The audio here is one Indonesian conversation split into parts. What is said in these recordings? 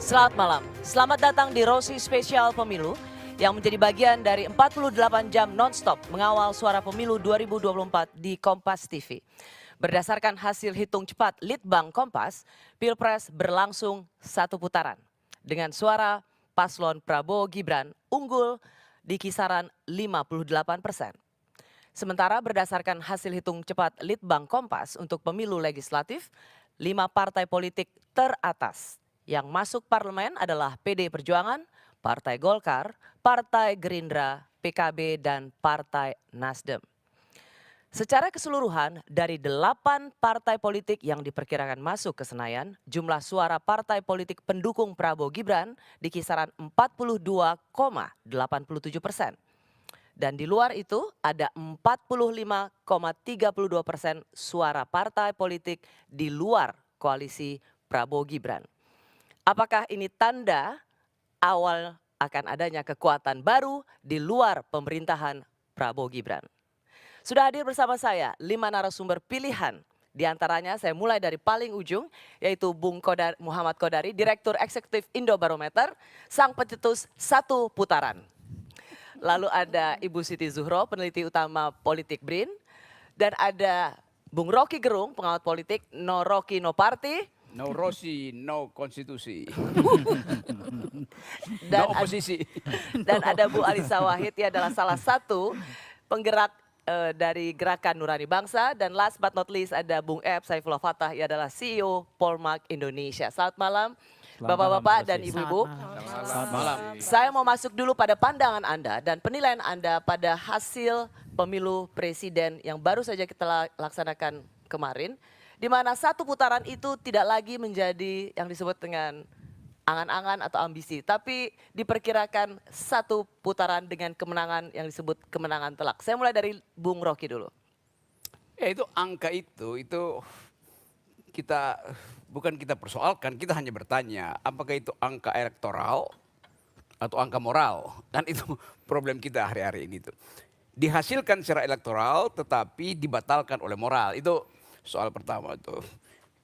Selamat malam, selamat datang di Rosi Spesial Pemilu yang menjadi bagian dari 48 jam non-stop mengawal suara pemilu 2024 di Kompas TV. Berdasarkan hasil hitung cepat Litbang Kompas, Pilpres berlangsung satu putaran. Dengan suara paslon Prabowo Gibran unggul di kisaran 58%. Sementara berdasarkan hasil hitung cepat Litbang Kompas untuk pemilu legislatif, 5 partai politik teratas yang masuk parlemen adalah PD Perjuangan, Partai Golkar, Partai Gerindra, PKB, dan Partai Nasdem. Secara keseluruhan, dari 8 partai politik yang diperkirakan masuk ke Senayan, jumlah suara partai politik pendukung Prabowo Gibran di kisaran 42,87%. Dan di luar itu ada 45,32% suara partai politik di luar koalisi Prabowo Gibran. Apakah ini tanda awal akan adanya kekuatan baru di luar pemerintahan Prabowo Gibran? Sudah hadir bersama saya 5 narasumber pilihan. Di antaranya saya mulai dari paling ujung, yaitu Bung Muhammad Kodari, Direktur Eksekutif Indobarometer, sang pencetus satu putaran. Lalu ada Ibu Siti Zuhro, peneliti utama Politik BRIN. Dan ada Bung Rocky Gerung, pengamat politik, no Rocky no party. No Rossi, no konstitusi. Dan no oposisi. Dan ada Bu Alisa Wahid, ia adalah salah satu penggerak dari Gerakan Nurani Bangsa. Dan last but not least ada Bung Ep Saifullah Fatah, ia adalah CEO Polmark Indonesia. Selamat malam Bapak-bapak dan Ibu-ibu. Selamat malam. Saya mau masuk dulu pada pandangan Anda dan penilaian Anda pada hasil pemilu presiden yang baru saja kita laksanakan kemarin. Di mana satu putaran itu tidak lagi menjadi yang disebut dengan angan-angan atau ambisi. Tapi diperkirakan satu putaran dengan kemenangan yang disebut kemenangan telak. Saya mulai dari Bung Rocky dulu. Ya itu angka itu kita bukan kita persoalkan, kita hanya bertanya apakah itu angka elektoral atau angka moral. Kan itu problem kita hari-hari ini tuh. Dihasilkan secara elektoral tetapi dibatalkan oleh moral. Itu soal pertama tuh.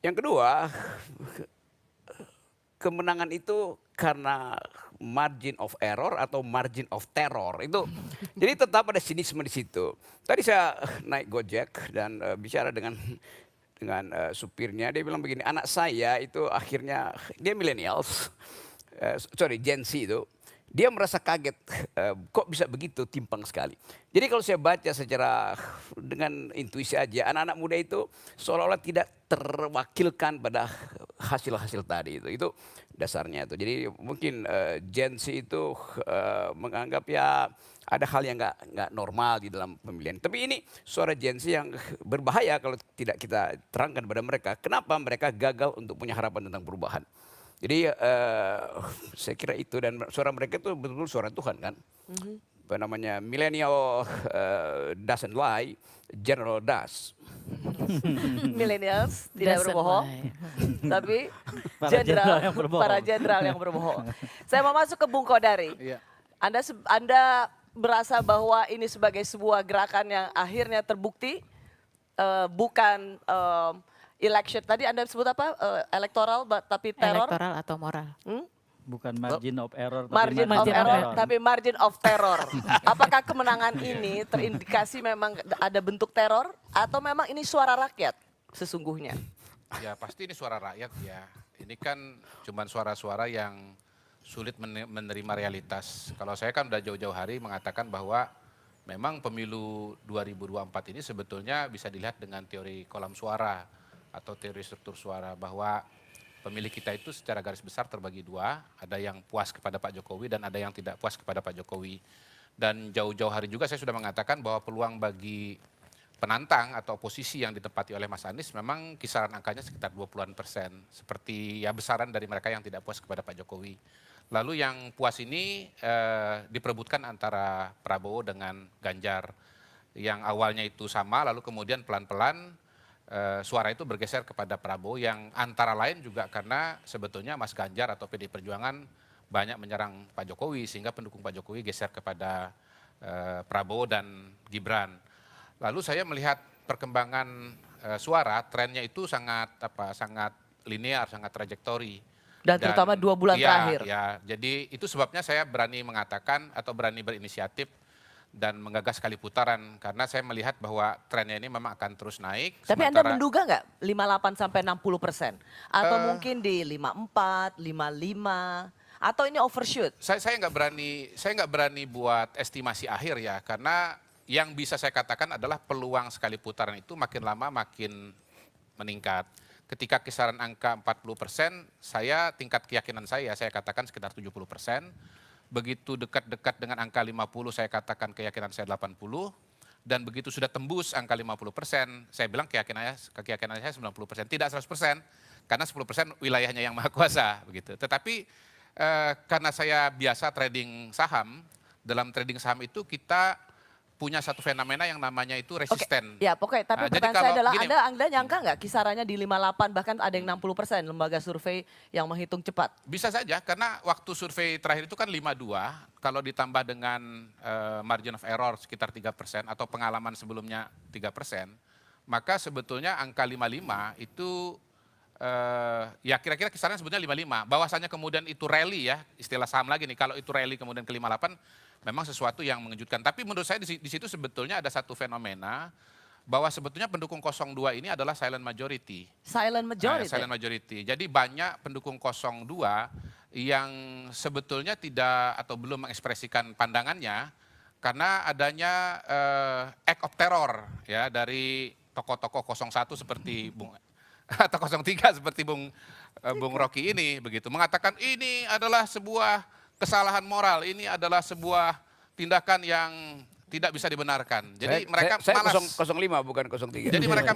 Yang kedua, kemenangan itu karena margin of error atau margin of terror. Itu jadi tetap ada sinisme di situ. Tadi saya naik Gojek dan bicara dengan supirnya, dia bilang begini, anak saya itu akhirnya, dia millennials, Gen Z itu, dia merasa kaget, kok bisa begitu timpang sekali. Jadi kalau saya baca secara dengan intuisi aja, anak-anak muda itu seolah-olah tidak terwakilkan pada hasil-hasil tadi itu dasarnya itu. Jadi mungkin Gen Z itu menganggap ya ada hal yang nggak normal di dalam pemilihan. Tapi ini suara Gen Z yang berbahaya kalau tidak kita terangkan pada mereka. Kenapa mereka gagal untuk punya harapan tentang perubahan. Jadi saya kira itu, dan suara mereka itu betul-betul suara Tuhan kan. Apa namanya, millennial doesn't lie, general does. Millennials tidak berbohong, tapi para jenderal yang berbohong. Saya mau masuk ke Bung Kodari. Anda merasa bahwa ini sebagai sebuah gerakan yang akhirnya terbukti bukan election, tadi Anda sebut apa? Elektoral tapi teror? Elektoral atau moral? Bukan margin of error, tapi margin of terror. Apakah kemenangan ini terindikasi memang ada bentuk teror atau memang ini suara rakyat sesungguhnya? Ya pasti ini suara rakyat ya. Ini kan cuman suara-suara yang sulit menerima realitas. Kalau saya kan udah jauh-jauh hari mengatakan bahwa memang pemilu 2024 ini sebetulnya bisa dilihat dengan teori kolam suara atau teori struktur suara, bahwa pemilih kita itu secara garis besar terbagi dua, ada yang puas kepada Pak Jokowi dan ada yang tidak puas kepada Pak Jokowi. Dan jauh-jauh hari juga saya sudah mengatakan bahwa peluang bagi penantang atau oposisi yang ditempati oleh Mas Anies memang kisaran angkanya sekitar 20%, seperti ya besaran dari mereka yang tidak puas kepada Pak Jokowi. Lalu yang puas ini diperebutkan antara Prabowo dengan Ganjar, yang awalnya itu sama lalu kemudian pelan-pelan suara itu bergeser kepada Prabowo, yang antara lain juga karena sebetulnya Mas Ganjar atau PD Perjuangan banyak menyerang Pak Jokowi sehingga pendukung Pak Jokowi geser kepada Prabowo dan Gibran. Lalu saya melihat perkembangan suara, trennya itu sangat linear, sangat trajektori. Dan terutama 2 bulan terakhir. Ya, jadi itu sebabnya saya berani mengatakan atau berani berinisiatif dan menggagas kali putaran karena saya melihat bahwa trennya ini memang akan terus naik. Tapi Anda menduga nggak 58 sampai 60%? Atau mungkin di 54, 55, atau ini overshoot? Saya nggak berani buat estimasi akhir ya karena yang bisa saya katakan adalah peluang sekali putaran itu makin lama makin meningkat. Ketika kisaran angka 40%, tingkat keyakinan saya katakan sekitar 70%. Begitu dekat-dekat dengan angka 50, saya katakan keyakinan saya 80. Dan begitu sudah tembus angka 50%, saya bilang keyakinan saya 90%. Tidak 100%, karena 10% wilayahnya yang maha kuasa. Begitu. Tetapi karena saya biasa trading saham, dalam trading saham itu kita punya satu fenomena yang namanya itu resisten. Ya pokoknya, tapi Jadi pertanyaan saya kalau adalah gini, Anda nyangka nggak kisarannya di 58 bahkan ada yang 60% lembaga survei yang menghitung cepat? bisa saja karena waktu survei terakhir itu kan 52, kalau ditambah dengan margin of error sekitar 3% atau pengalaman sebelumnya 3%, maka sebetulnya angka 55 itu ya kira-kira kisarannya sebetulnya 55. Bahwasanya kemudian itu rally ya, istilah saham lagi nih, kalau itu rally kemudian ke 58 memang sesuatu yang mengejutkan. Tapi menurut saya di situ sebetulnya ada satu fenomena bahwa sebetulnya pendukung 02 ini adalah silent majority. Silent majority? Silent majority. Jadi banyak pendukung 02 yang sebetulnya tidak atau belum mengekspresikan pandangannya karena adanya act of terror ya dari tokoh-tokoh 01 seperti Bung atau 03 seperti Bung Rocky ini begitu mengatakan ini adalah sebuah kesalahan moral, ini adalah sebuah tindakan yang tidak bisa dibenarkan. Jadi mereka malas 05 bukan 03. Jadi mereka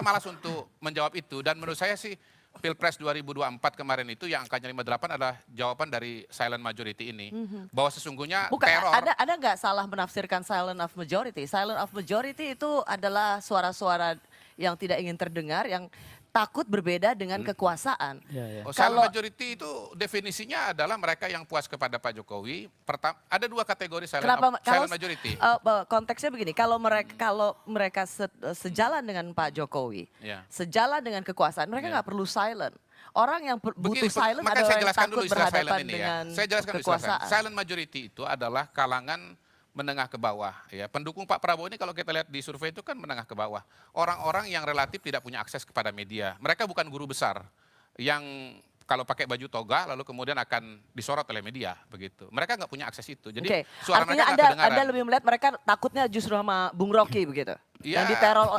malas untuk menjawab itu dan menurut saya sih Pilpres 2024 kemarin itu yang angkanya 58 adalah jawaban dari silent majority ini. Bahwa sesungguhnya teror. Ada nggak salah menafsirkan silent of majority? Silent of majority itu adalah suara-suara yang tidak ingin terdengar, yang takut berbeda dengan kekuasaan. Silent majority itu definisinya adalah mereka yang puas kepada Pak Jokowi. Ada dua kategori silent majority. Konteksnya begini, kalau mereka sejalan dengan Pak Jokowi, sejalan dengan kekuasaan, mereka nggak perlu silent. Orang yang butuh silent adalah yang takut berhadapan dengan kekuasaan. Silent majority itu adalah kalangan menengah ke bawah ya. Pendukung Pak Prabowo ini kalau kita lihat di survei itu kan menengah ke bawah. Orang-orang yang relatif tidak punya akses kepada media. Mereka bukan guru besar yang kalau pakai baju toga lalu kemudian akan disorot oleh media begitu. Mereka nggak punya akses itu. Jadi suara artinya mereka nggak kedengaran. Anda lebih melihat mereka takutnya justru sama Bung Rocky begitu. Ya, yang diteror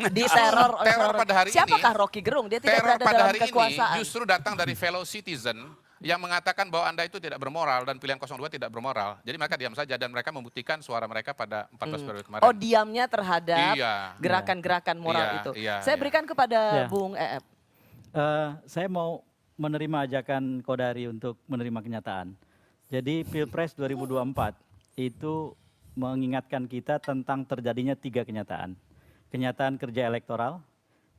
pada hari siapakah ini, Rocky Gerung? Dia tidak teror berada pada dalam hari kekuasaan. ini justru datang dari fellow citizen yang mengatakan bahwa Anda itu tidak bermoral dan pilihan 02 tidak bermoral. Jadi mereka diam saja dan mereka membuktikan suara mereka pada 14 Februari kemarin. Oh, diamnya terhadap gerakan-gerakan moral itu. Saya berikan kepada Bung Eep. Saya mau menerima ajakan Kodari untuk menerima kenyataan. Jadi Pilpres 2024 itu mengingatkan kita tentang terjadinya 3 kenyataan. Kenyataan kerja elektoral,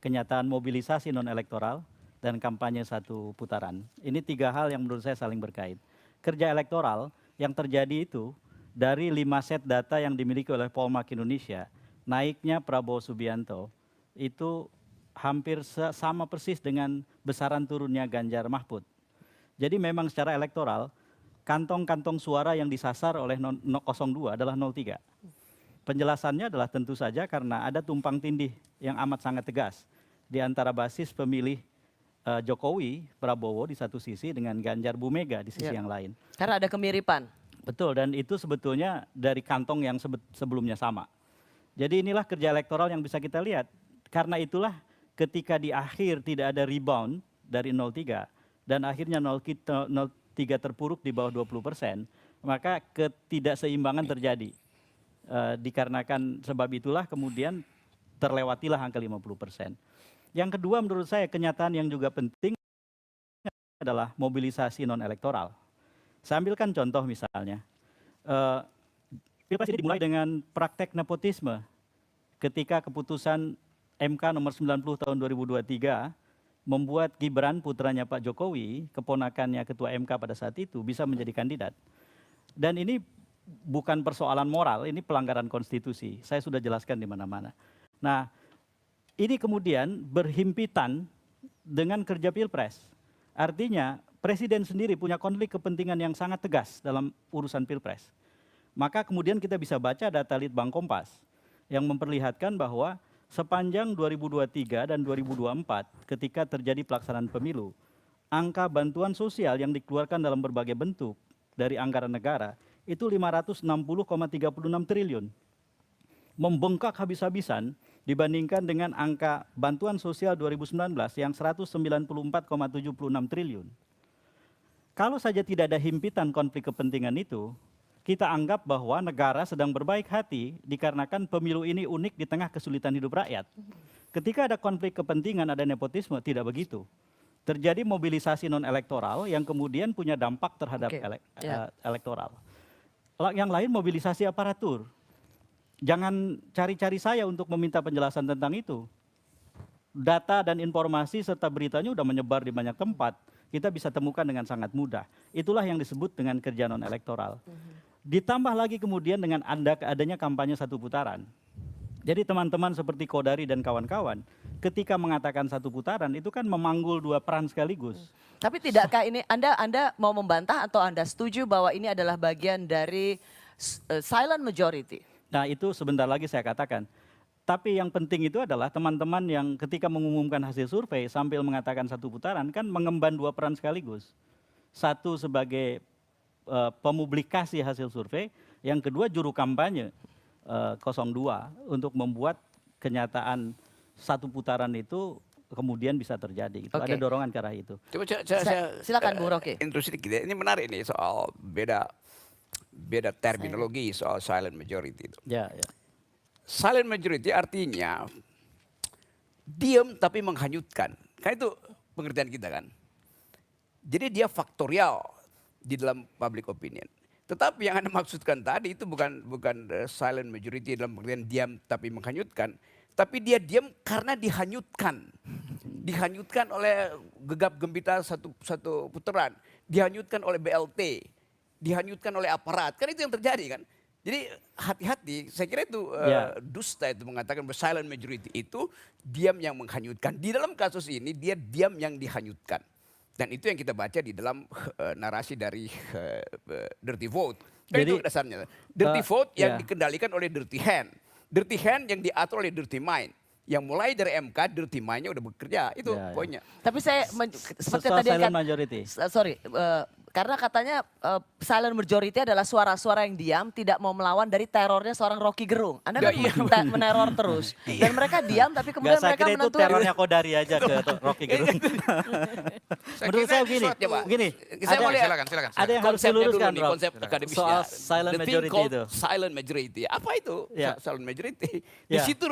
kenyataan mobilisasi non-elektoral, dan kampanye 1 putaran. Ini 3 hal yang menurut saya saling berkait. Kerja elektoral yang terjadi itu dari 5 set data yang dimiliki oleh Polmark Indonesia, naiknya Prabowo Subianto itu hampir sama persis dengan besaran turunnya Ganjar Mahfud. Jadi memang secara elektoral, kantong-kantong suara yang disasar oleh 02 adalah 03. Penjelasannya adalah tentu saja karena ada tumpang tindih yang amat sangat tegas di antara basis pemilih Jokowi, Prabowo di satu sisi dengan Ganjar Bu Mega di sisi yang lain. Karena ada kemiripan. Betul, dan itu sebetulnya dari kantong yang sebelumnya sama. Jadi inilah kerja elektoral yang bisa kita lihat. Karena itulah ketika di akhir tidak ada rebound dari 03 dan akhirnya 03 terpuruk di bawah 20%, maka ketidakseimbangan terjadi. Dikarenakan sebab itulah kemudian terlewatilah angka 50%. Yang kedua menurut saya kenyataan yang juga penting adalah mobilisasi non-elektoral. Saya ambilkan contoh misalnya, Pilpres ini dimulai dengan praktek nepotisme ketika keputusan MK nomor 90 tahun 2023 membuat Gibran putranya Pak Jokowi, keponakannya Ketua MK pada saat itu bisa menjadi kandidat. Dan ini bukan persoalan moral, ini pelanggaran konstitusi. Saya sudah jelaskan di mana-mana. Nah, ini kemudian berhimpitan dengan kerja Pilpres. Artinya presiden sendiri punya konflik kepentingan yang sangat tegas dalam urusan pilpres. Maka kemudian kita bisa baca data Litbang Kompas yang memperlihatkan bahwa sepanjang 2023 dan 2024 ketika terjadi pelaksanaan pemilu, angka bantuan sosial yang dikeluarkan dalam berbagai bentuk dari anggaran negara itu 560,36 triliun. Membengkak habis-habisan dibandingkan dengan angka bantuan sosial 2019 yang 194,76 triliun. Kalau saja tidak ada himpitan konflik kepentingan itu, kita anggap bahwa negara sedang berbaik hati dikarenakan pemilu ini unik di tengah kesulitan hidup rakyat. Ketika ada konflik kepentingan, ada nepotisme, tidak begitu. Terjadi mobilisasi non-elektoral yang kemudian punya dampak terhadap elektoral. Yang lain mobilisasi aparatur. Jangan cari-cari saya untuk meminta penjelasan tentang itu. Data dan informasi serta beritanya sudah menyebar di banyak tempat. Kita bisa temukan dengan sangat mudah. Itulah yang disebut dengan kerja non-elektoral. Ditambah lagi kemudian dengan adanya kampanye satu putaran. Jadi teman-teman seperti Kodari dan kawan-kawan, ketika mengatakan satu putaran itu kan memanggul dua peran sekaligus. Tapi tidakkah ini Anda mau membantah atau Anda setuju bahwa ini adalah bagian dari silent majority? Nah itu sebentar lagi saya katakan. Tapi yang penting itu adalah teman-teman yang ketika mengumumkan hasil survei sambil mengatakan satu putaran kan mengemban dua peran sekaligus. Satu sebagai pemublikasi hasil survei, yang kedua juru kampanye 02 untuk membuat kenyataan satu putaran itu kemudian bisa terjadi. Gitu. Ada dorongan ke arah itu. Coba silakan Bung Rocky. Intrusi sedikit ya. Ini menarik nih soal beda terminologi soal silent majority itu. Ya. Silent majority artinya diam tapi menghanyutkan. Kan itu pengertian kita kan. Jadi dia faktorial di dalam public opinion. Tetapi yang Anda maksudkan tadi itu bukan silent majority dalam pengertian diam tapi menghanyutkan. Tapi dia diam karena dihanyutkan. Dihanyutkan oleh gegap gempita satu putaran. Dihanyutkan oleh BLT. Dihanyutkan oleh aparat. Kan itu yang terjadi kan. Jadi hati-hati, saya kira itu dusta itu mengatakan bahwa silent majority itu diam yang menghanyutkan. Di dalam kasus ini dia diam yang dihanyutkan. Dan itu yang kita baca di dalam narasi dari dirty vote. Jadi, itu dasarnya. Dirty vote yang dikendalikan oleh dirty hand. Dirty hand yang diatur oleh dirty mind. Yang mulai dari MK, dirty mind-nya udah bekerja. Itu poinnya. Tapi saya seperti tadi silent majority. Karena katanya silent majority adalah suara-suara yang diam, tidak mau melawan dari terornya seorang Rocky Gerung. Anda kan meneror terus. Dan mereka diam tapi kemudian mereka menentukan. Itu terornya Kodari aja ke Rocky Gerung. Menurut saya begini. Silakan. Ada yang harus diluruskan, Rob. Konsep akademisnya. Soal silent majority itu. Silent majority. Apa itu silent majority? Di situ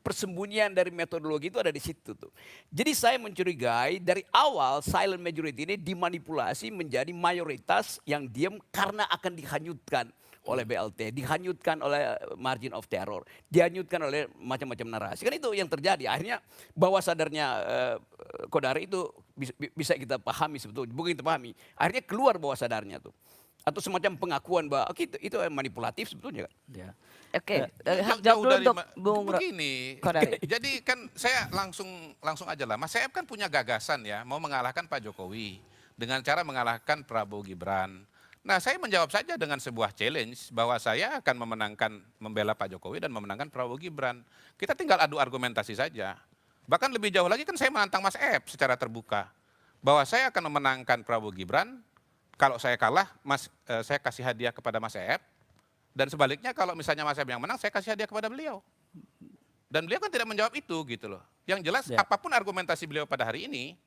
persembunyian dari metodologi itu ada di situ tuh. Jadi saya mencurigai dari awal silent majority ini dimanipulasi menjadi mayoritas yang diam karena akan dihanyutkan oleh BLT, dihanyutkan oleh margin of terror, dihanyutkan oleh macam-macam narasi. Kan itu yang terjadi. Akhirnya bawah sadarnya Kodari itu bisa kita pahami sebetulnya, bukan kita pahami. Akhirnya keluar bawah sadarnya tuh. Atau semacam pengakuan bahwa itu manipulatif sebetulnya kan. Ya. Oke, jauh dari Bung begini. Jadi kan saya langsung aja lah. Mas Saeb kan punya gagasan ya, mau mengalahkan Pak Jokowi dengan cara mengalahkan Prabowo Gibran. Nah, saya menjawab saja dengan sebuah challenge bahwa saya akan membela Pak Jokowi dan memenangkan Prabowo Gibran. Kita tinggal adu argumentasi saja. Bahkan lebih jauh lagi kan saya menantang Mas Saeb secara terbuka bahwa saya akan memenangkan Prabowo Gibran. Kalau saya kalah, saya kasih hadiah kepada Mas Saeb. Dan sebaliknya kalau misalnya Mas Saeb yang menang, saya kasih hadiah kepada beliau. Dan beliau kan tidak menjawab itu gitu loh. Yang jelas apapun argumentasi beliau pada hari ini,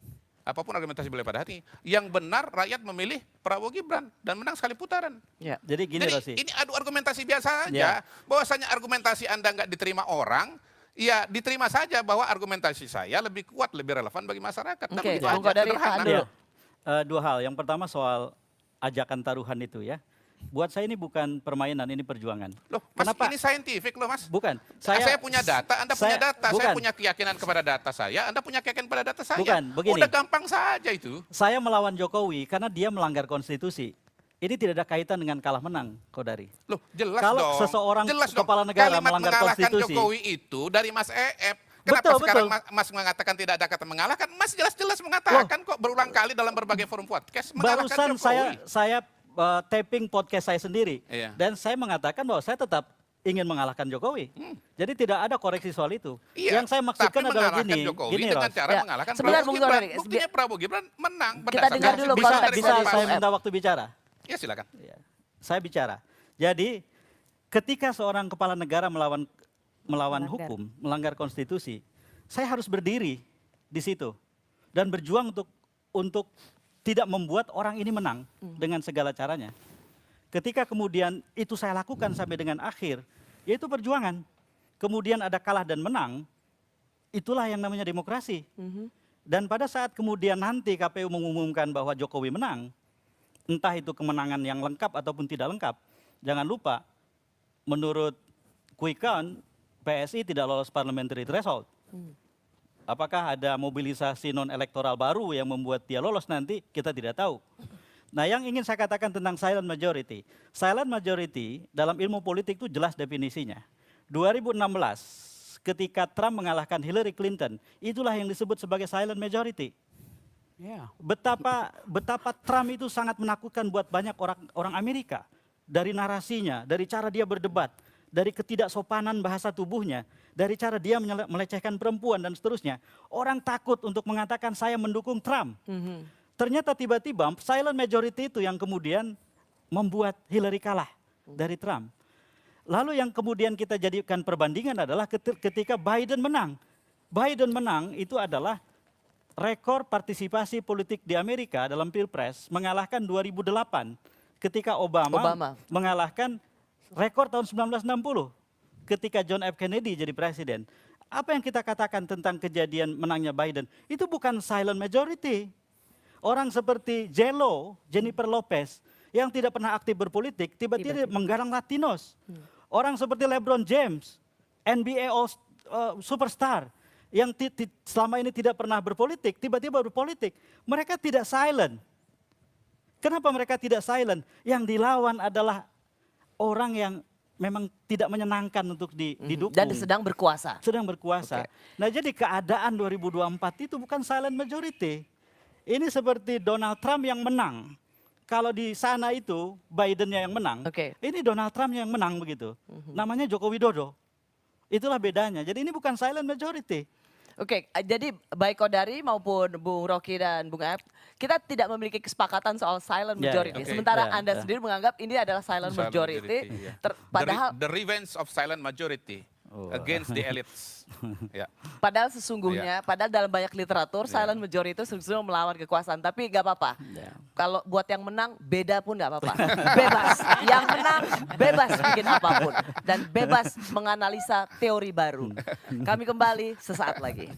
yang benar rakyat memilih Prabowo Gibran dan menang sekali putaran. Ya. Jadi gini Rosi. Ini adu argumentasi biasa saja. Bahwasanya argumentasi Anda nggak diterima orang, ya diterima saja bahwa argumentasi saya lebih kuat, lebih relevan bagi masyarakat. Oke, dua hal. Yang pertama soal ajakan taruhan itu ya. Buat saya ini bukan permainan, ini perjuangan. Loh, Mas, kenapa? Ini saintifik loh, Mas. Bukan. Saya punya data, Anda punya data. Bukan. Saya punya keyakinan kepada data saya, Anda punya keyakinan pada data saya. Bukan, begini. Udah gampang saja itu. Saya melawan Jokowi karena dia melanggar konstitusi. Ini tidak ada kaitan dengan kalah menang, Kodari. Loh, jelas kalau dong. Seseorang jelas kepala negara kalimat melanggar mengalahkan konstitusi. Jokowi itu dari Mas Saeb Kenapa Betul, sekarang betul. Mas mengatakan tidak ada kata mengalahkan? Mas jelas-jelas mengatakan kok berulang kali dalam berbagai forum podcast mengalahkan Barusan Jokowi. saya taping podcast saya sendiri Iya. dan saya mengatakan bahwa saya tetap ingin mengalahkan Jokowi. Jadi tidak ada koreksi soal itu. Iya, Yang saya maksudkan tapi adalah mengalahkan gini, Jokowi gini dengan Ros. cara Ya, mengalahkan sebentar, Prabowo Bung Gibran. Tori. Buktinya Prabowo Gibran menang Kita berdasarkan dengar dulu hasil Bisa, konteks dari bisa dari kompas. saya Bung minta waktu bicara? Ya silakan. Ya, saya bicara. Jadi ketika seorang kepala negara melawan Melanggar. hukum, melanggar konstitusi, saya harus berdiri di situ dan berjuang untuk tidak membuat orang ini menang dengan segala caranya. Ketika kemudian itu saya lakukan sampai dengan akhir, yaitu perjuangan. Kemudian ada kalah dan menang, itulah yang namanya demokrasi. Dan pada saat kemudian nanti KPU mengumumkan bahwa Jokowi menang, entah itu kemenangan yang lengkap ataupun tidak lengkap, jangan lupa menurut quick count PSI tidak lolos parliamentary threshold. Apakah ada mobilisasi non elektoral baru yang membuat dia lolos nanti, kita tidak tahu. Nah, yang ingin saya katakan tentang silent majority. Silent majority dalam ilmu politik itu jelas definisinya. 2016 ketika Trump mengalahkan Hillary Clinton, itulah yang disebut sebagai silent majority. Ya. Betapa Trump itu sangat menakutkan buat banyak orang Amerika. Dari narasinya, dari cara dia berdebat, dari ketidaksopanan bahasa tubuhnya, dari cara dia melecehkan perempuan dan seterusnya. Orang takut untuk mengatakan saya mendukung Trump. Ternyata tiba-tiba silent majority itu yang kemudian membuat Hillary kalah dari Trump. Lalu yang kemudian kita jadikan perbandingan adalah ketika Biden menang. Biden menang itu adalah rekor partisipasi politik di Amerika dalam Pilpres mengalahkan 2008 ketika Obama mengalahkan rekor tahun 1960 ketika John F. Kennedy jadi presiden. Apa yang kita katakan tentang kejadian menangnya Biden? Itu bukan silent majority. Orang seperti Jennifer Lopez yang tidak pernah aktif berpolitik, tiba-tiba menggarang Latinos. Orang seperti LeBron James, NBA superstar, yang selama ini tidak pernah berpolitik, tiba-tiba berpolitik. Mereka tidak silent. Kenapa mereka tidak silent? Yang dilawan adalah orang yang memang tidak menyenangkan untuk didukung. Dan sedang berkuasa. Sedang berkuasa. Nah, jadi keadaan 2024 itu bukan silent majority. Ini seperti Donald Trump yang menang. Kalau di sana itu Bidennya yang menang, ini Donald Trump yang menang begitu. Namanya Joko Widodo. Itulah bedanya. Jadi ini bukan silent majority. Oke, jadi baik Kodari maupun Bung Rocky dan Bung Ep, kita tidak memiliki kesepakatan soal silent majority. Sementara Anda sendiri menganggap ini adalah silent majority. Padahal the revenge of silent majority against the elites. Padahal sesungguhnya, padahal dalam banyak literatur silent majority itu sebetulnya melawan kekuasaan. Tapi nggak apa-apa. Kalau buat yang menang beda pun nggak apa-apa. Bebas. Yang menang bebas bikin apapun dan bebas menganalisa teori baru. Kami kembali sesaat lagi.